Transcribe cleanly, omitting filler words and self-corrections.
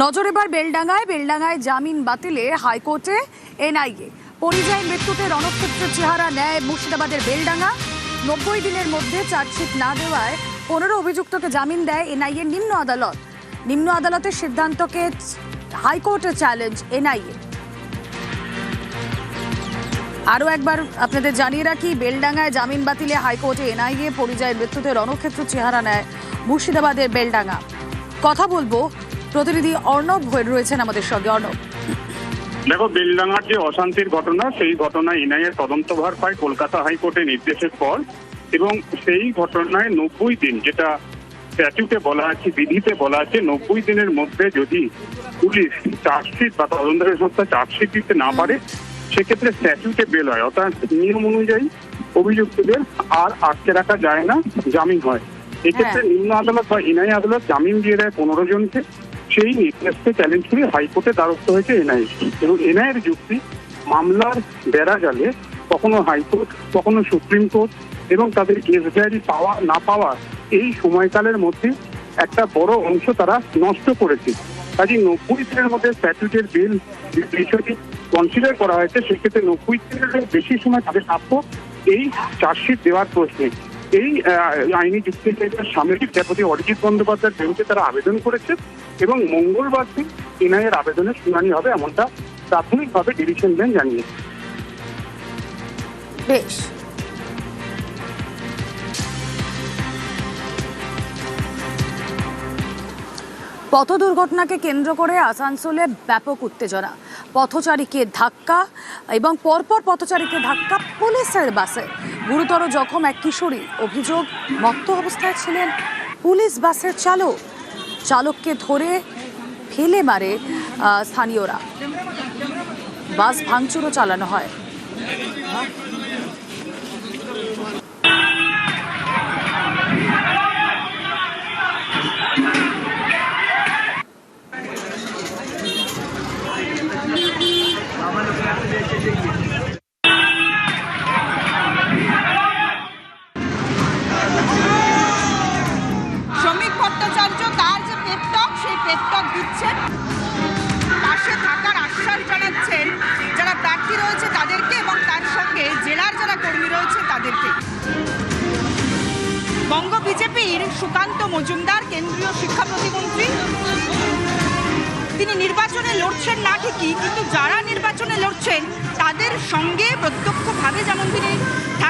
নজর এবার বেলডাঙ্গায় জামিন বাতিলে হাইকোর্টে এনআইএ। পরিযায়ী মৃত্যুতে রণক্ষেত্রের চেহারা নেয় মুর্শিদাবাদের বেলডাঙ্গা। 90 দিনের মধ্যে চার্জশিট না দেওয়ায় 15 অভিযুক্তকে জামিন দেয় এনআইএ নিম্ন আদালত। নিম্ন আদালতের সিদ্ধান্তকে হাইকোর্টে চ্যালেঞ্জ এনআইএ। আরও একবার আপনাদের জানিয়ে রাখি, বেলডাঙ্গায় জামিন বাতিলে হাইকোর্টে এনআইএ। পরিযায়ী মৃত্যুতে রণক্ষেত্রের চেহারা নেয় মুর্শিদাবাদের বেলডাঙ্গা। কথা বলবো, প্রতিনিধি অর্ণব রয়েছেন আমাদের সঙ্গে। অর্ণব, দেখো, বেলডাঙ্গার যে অশান্তির ঘটনা, সেই ঘটনায় এনআইএ তদন্তভার পায় কলকাতা হাইকোর্টের নির্দেশের পর, এবং সেই ঘটনায় 90 দিন, যেটা স্ট্যাটিউটে বলা আছে, বিধিতে বলা আছে, 90 দিনের মধ্যে যদি পুলিশ চার্জশিট বা তদন্তকারী সংস্থা চার্জশিট দিতে না পারে, সেক্ষেত্রে স্ট্যাটিউটে বেল হয়। অর্থাৎ নিয়ম অনুযায়ী অভিযুক্তদের আর আটকে রাখা যায় না, জামিন হয়। এক্ষেত্রে নিম্ন আদালত বা এনআইএ আদালত জামিন দিয়ে দেয় 15 জনকে। সেই নির্দেশকে চ্যালেঞ্জ করে হাইকোর্টে দ্বারস্থ হয়েছে এনআইএ। এবং এনআইএর যুক্তি, মামলার বেড়া জালে কখনো হাইকোর্ট, কখনো সুপ্রিম কোর্ট এবং তাদের কেস ডায়েরি পাওয়া না পাওয়া, এই সময়কালের মধ্যে একটা বড় অংশ তারা নষ্ট করেছে। কাজে 90 দিনের মধ্যে স্ট্যাটিউটের বিল বিষয়টি কনসিডার করা হয়েছে। সেক্ষেত্রে 90 দিনের বেশি সময় তাদের প্রাপ্য এই চার্জশিট দেওয়ার প্রশ্নে। এই আইনি যুক্তির সামনে বিচারপতি অরিজিৎ বন্দ্যোপাধ্যায়ের বেঞ্চে তারা আবেদন করেছে এবং মঙ্গলবার দিন এনআইএর আবেদনের শুনানি হবে, এমনটা প্রাথমিকভাবে ডিভিশন বেঞ্চ জানিয়েছে। বেশ, পথ দুর্ঘটনাকে কেন্দ্র করে আসানসোলে ব্যাপক উত্তেজনা। পথচারীকে ধাক্কা এবং পরপর পথচারীকে ধাক্কা পুলিশের বাসে। গুরুতর জখম এক কিশোরী। অভিযোগ, মত্ত অবস্থায় ছিলেন পুলিশ বাসের চালক। চালককে ধরে ফেলে মারে স্থানীয়রা। বাস ভাঙচুরও চালানো হয়। শ্রমিক ভট্টাচার্য তার যে পেপটক, সেই পেপটক দিচ্ছেন, পাশে থাকার আশ্বাস জানাচ্ছেন যারা প্রার্থী রয়েছে তাদেরকে এবং তার সঙ্গে জেলার যারা কর্মী রয়েছে তাদেরকে। বঙ্গ বিজেপির সুকান্ত মজুমদার, কেন্দ্রীয় শিক্ষা প্রতিমন্ত্রী, তিনি নির্বাচনে লড়ছেন না ঠিকই, কিন্তু যারা নির্বাচনে লড়ছেন তাদের সঙ্গে প্রত্যক্ষভাবে যেমন তিনি